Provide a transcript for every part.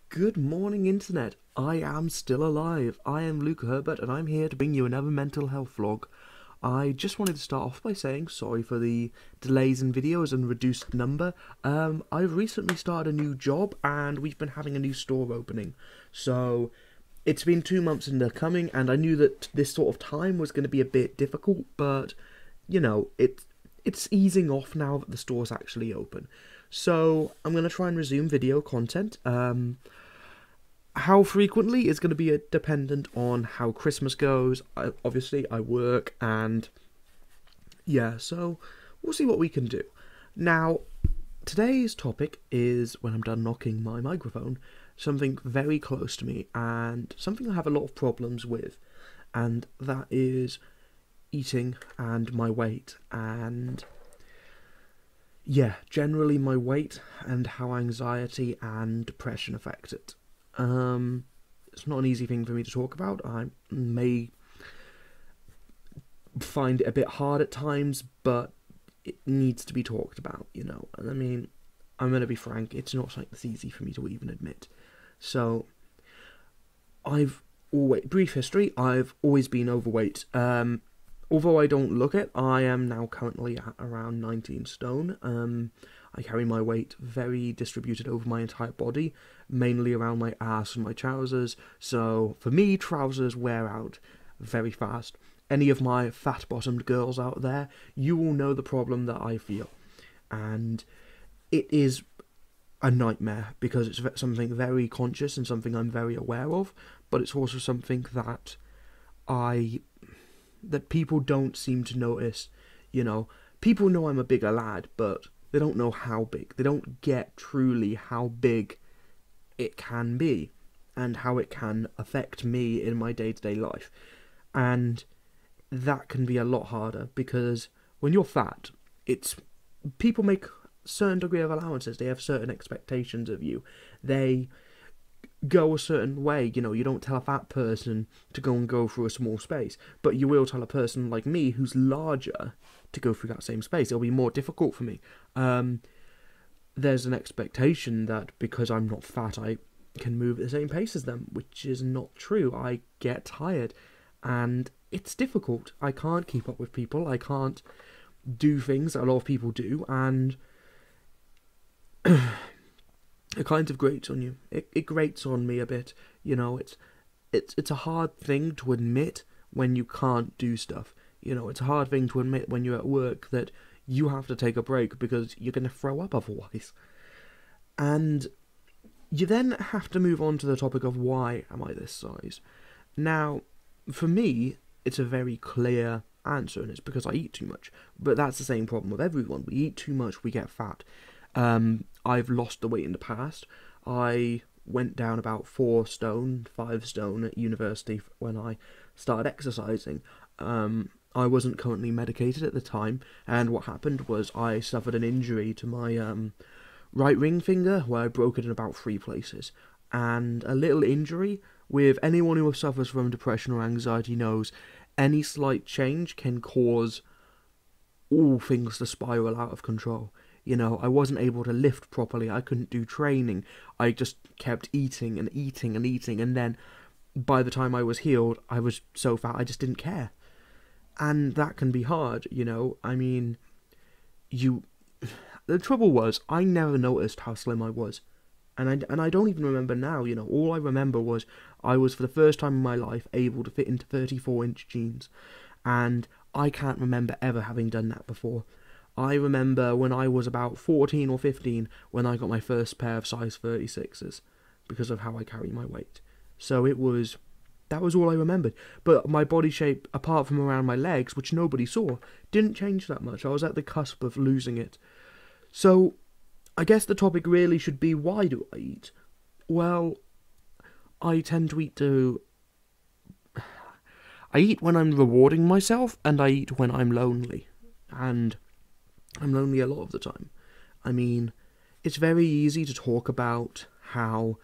Good morning, Internet. I am still alive. I am Luke Herbert, and I'm here to bring you another mental health vlog. I just wanted to start off by saying sorry for the delays in videos and reduced number. I've recently started a new job, and we've been having a new store opening. So, it's been 2 months in the coming, and I knew that this sort of time was going to be a bit difficult, but, it's easing off now that the store's actually open. So, I'm going to try and resume video content. How frequently is going to be dependent on how Christmas goes. Obviously, I work, and yeah, so we'll see what we can do. Now, today's topic is, when I'm done knocking my microphone, something very close to me and something I have a lot of problems with, and that is eating and my weight, and yeah, generally my weight and how anxiety and depression affect it. It's not an easy thing for me to talk about. I may find it a bit hard at times, but it needs to be talked about, And I mean, I'm going to be frank, it's not something that's easy for me to even admit. So, brief history, I've always been overweight. Although I don't look it, I am now currently at around 19 stone. I carry my weight very distributed over my entire body, mainly around my ass and my trousers, so for me, trousers wear out very fast. Any of my fat-bottomed girls out there, you will know the problem that I feel, and it is a nightmare, because it's something very conscious and something I'm very aware of, but it's also something that people don't seem to notice. People know I'm a bigger lad, but they don't know how big. They don't get truly how big it can be and how it can affect me in my day-to-day life. And that can be a lot harder, because when you're fat, people make certain degree of allowances. They have certain expectations of you. They go a certain way. You don't tell a fat person to go through a small space, but you will tell a person like me who's larger to go through that same space. It'll be more difficult for me. There's an expectation that because I'm not fat, I can move at the same pace as them, which is not true. I get tired, and it's difficult. I can't keep up with people. I can't do things that a lot of people do, and it kind of grates on you. It grates on me a bit. It's a hard thing to admit when you can't do stuff. It's a hard thing to admit when you're at work that you have to take a break because you're going to throw up otherwise. And you then have to move on to the topic of, why am I this size? Now, for me, it's a very clear answer, and it's because I eat too much. But that's the same problem with everyone. We eat too much, we get fat. I've lost the weight in the past. I went down about 4 stone, 5 stone at university when I started exercising. I wasn't currently medicated at the time, and what happened was I suffered an injury to my right ring finger, where I broke it in about 3 places. And a little injury, with anyone who suffers from depression or anxiety knows, any slight change can cause all things to spiral out of control. I wasn't able to lift properly, I couldn't do training, I just kept eating and eating and eating, and then by the time I was healed, I was so fat I just didn't care. And that can be hard, I mean, the trouble was, I never noticed how slim I was, and I don't even remember now. All I remember was I was, for the first time in my life, able to fit into 34-inch jeans, and I can't remember ever having done that before. I remember when I was about 14 or 15 when I got my first pair of size 36s, because of how I carry my weight. So that was all I remembered. But my body shape, apart from around my legs, which nobody saw, didn't change that much. I was at the cusp of losing it. So, I guess the topic really should be, why do I eat? Well, I tend to I eat when I'm rewarding myself, and I eat when I'm lonely. And I'm lonely a lot of the time. I mean, it's very easy to talk about how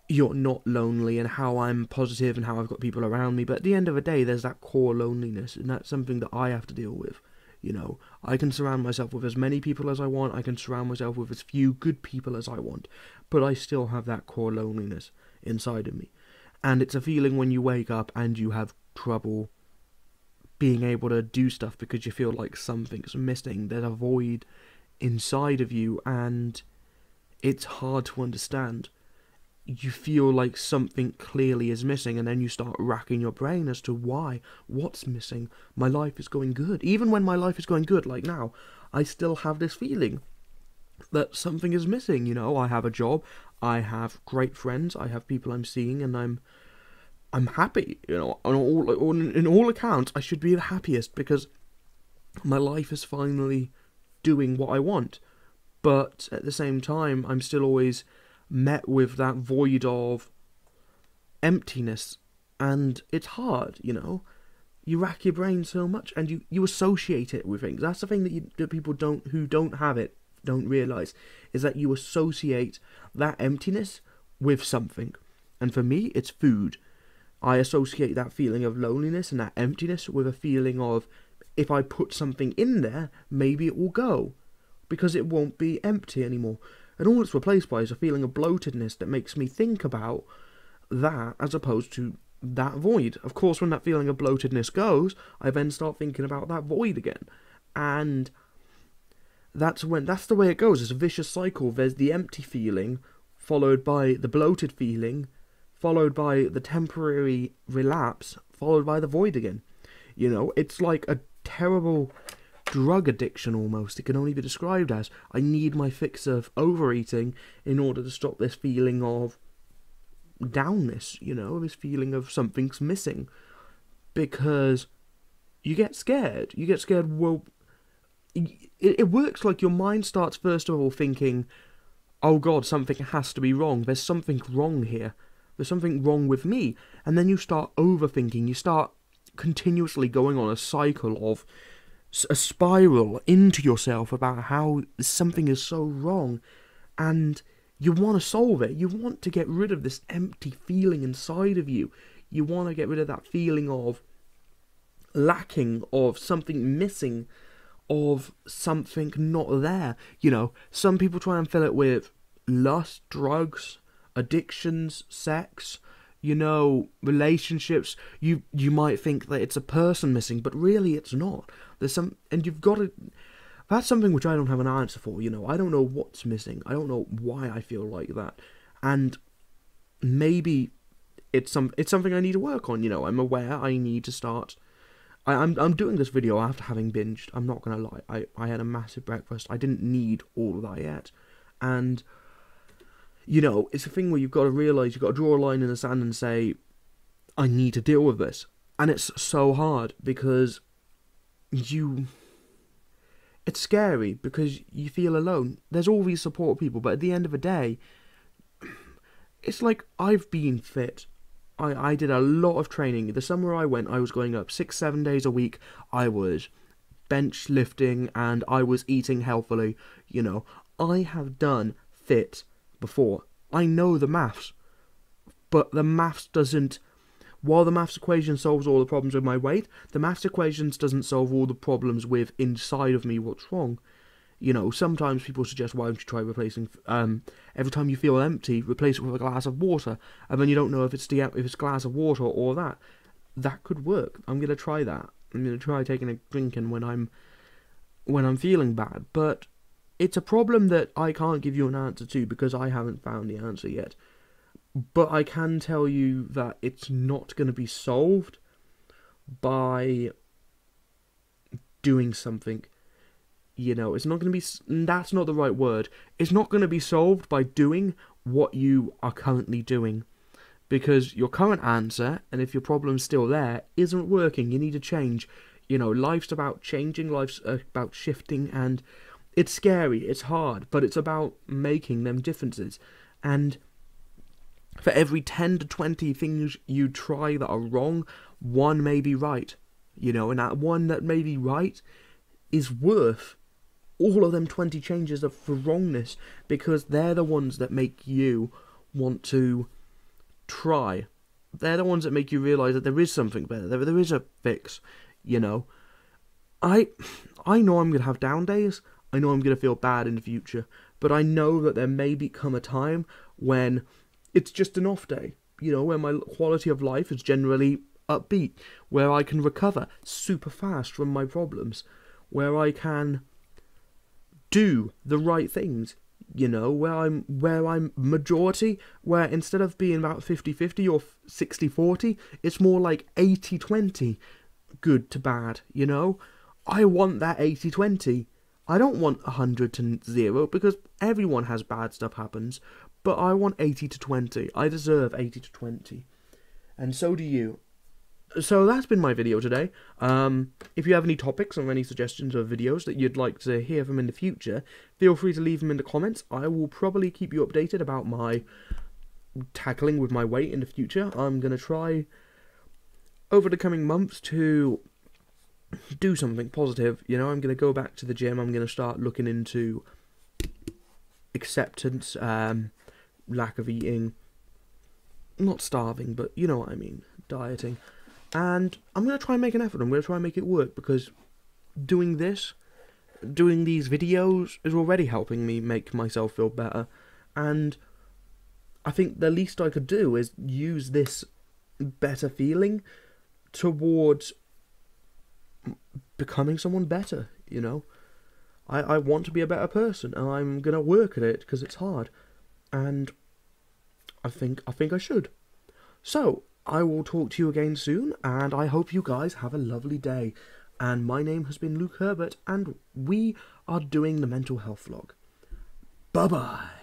you're not lonely and how I'm positive and how I've got people around me, but at the end of the day, there's that core loneliness, and that's something that I have to deal with. You know, I can surround myself with as many people as I want, I can surround myself with as few good people as I want, but I still have that core loneliness inside of me. And it's a feeling when you wake up and you have trouble being able to do stuff because you feel like something's missing. There's a void inside of you, and it's hard to understand. You feel like something clearly is missing, and then you start racking your brain as to why, what's missing. My life is going good. Even when my life is going good, like now, I still have this feeling that something is missing. You know, I have a job, I have great friends, I have people I'm seeing, and I'm happy. You know, in all accounts, I should be the happiest because my life is finally doing what I want. But at the same time, I'm still always met with that void of emptiness, and it's hard, you know. You rack your brain so much, and you associate it with things. That's the thing that people who don't have it don't realise, is that you associate that emptiness with something. And for me, it's food. I associate that feeling of loneliness and that emptiness with a feeling of, if I put something in there, maybe it will go, because it won't be empty anymore. And all it's replaced by is a feeling of bloatedness that makes me think about that as opposed to that void. Of course, when that feeling of bloatedness goes, I then start thinking about that void again. And that's the way it goes. It's a vicious cycle. There's the empty feeling, followed by the bloated feeling, followed by the temporary relapse, followed by the void again. You know, it's like a terrible drug addiction almost. It can only be described as, I need my fix of overeating in order to stop this feeling of downness, you know, this feeling of something's missing. Because you get scared. Well, it works like your mind starts first of all thinking, oh God, something has to be wrong. There's something wrong here. There's something wrong with me. And then you start overthinking. You start continuously going on a cycle of a spiral into yourself about how something is so wrong. And you want to solve it. You want to get rid of this empty feeling inside of you. You want to get rid of that feeling of lacking, of something missing, of something not there. You know, some people try and fill it with lust, drugs, addictions, sex, you know, relationships. You might think that it's a person missing, but really it's not. There's some, and you've got to. That's something which I don't have an answer for. You know, I don't know what's missing. I don't know why I feel like that, and maybe it's something I need to work on. You know, I'm aware I need to start. I'm doing this video after having binged. I'm not gonna lie. I had a massive breakfast. I didn't need all of that yet, and you know, it's a thing where you've got to realise, you've got to draw a line in the sand and say, I need to deal with this. And it's so hard because it's scary because you feel alone. There's all these support people, but at the end of the day, it's like I've been fit. I did a lot of training. The summer I went, I was going up 6-7 days a week. I was bench lifting and I was eating healthily. You know, I have done fit before. I know the maths, but the maths doesn't. While the maths equation solves all the problems with my weight, the maths equations doesn't solve all the problems with inside of me what's wrong. You know, sometimes people suggest, why don't you try replacing, every time you feel empty, replace it with a glass of water, and then you don't know if it's a glass of water or that. That could work. I'm gonna try that. I'm gonna try taking a drinking when I'm feeling bad, but it's a problem that I can't give you an answer to because I haven't found the answer yet. But I can tell you that it's not going to be solved by doing something. You know, it's not going to be... That's not the right word. It's not going to be solved by doing what you are currently doing. Because your current answer, and if your problem's still there, isn't working. You need to change. You know, life's about changing. Life's about shifting, and it's scary, it's hard, but it's about making them differences. And for every 10 to 20 things you try that are wrong, one may be right. You know, and that one that may be right is worth all of them 20 changes of for wrongness, because they're the ones that make you want to try. They're the ones that make you realise that there is something better, there is a fix, you know. I know I'm gonna have down days. I know I'm gonna feel bad in the future, but I know that there may become a time when it's just an off day. You know, where my quality of life is generally upbeat, where I can recover super fast from my problems, where I can do the right things, you know, where I'm majority, where instead of being about 50-50 or 60-40, it's more like 80-20, good to bad, you know? I want that 80-20. I don't want 100-0 because everyone has bad stuff happens, but I want 80-20. I deserve 80-20. And so do you. So that's been my video today. If you have any topics or any suggestions of videos that you'd like to hear from in the future, feel free to leave them in the comments. I will probably keep you updated about my tackling with my weight in the future. I'm going to try over the coming months to do something positive. You know, I'm going to go back to the gym. I'm going to start looking into acceptance, lack of eating, not starving, but you know what I mean, dieting. And I'm going to try and make an effort. I'm going to try and make it work, because doing these videos is already helping me make myself feel better. And I think the least I could do is use this better feeling towards becoming someone better, you know. I want to be a better person, and I'm going to work at it because it's hard. And I think I should. So, I will talk to you again soon, and I hope you guys have a lovely day. And my name has been Luke Herbert, and we are doing the mental health vlog. Bye-bye.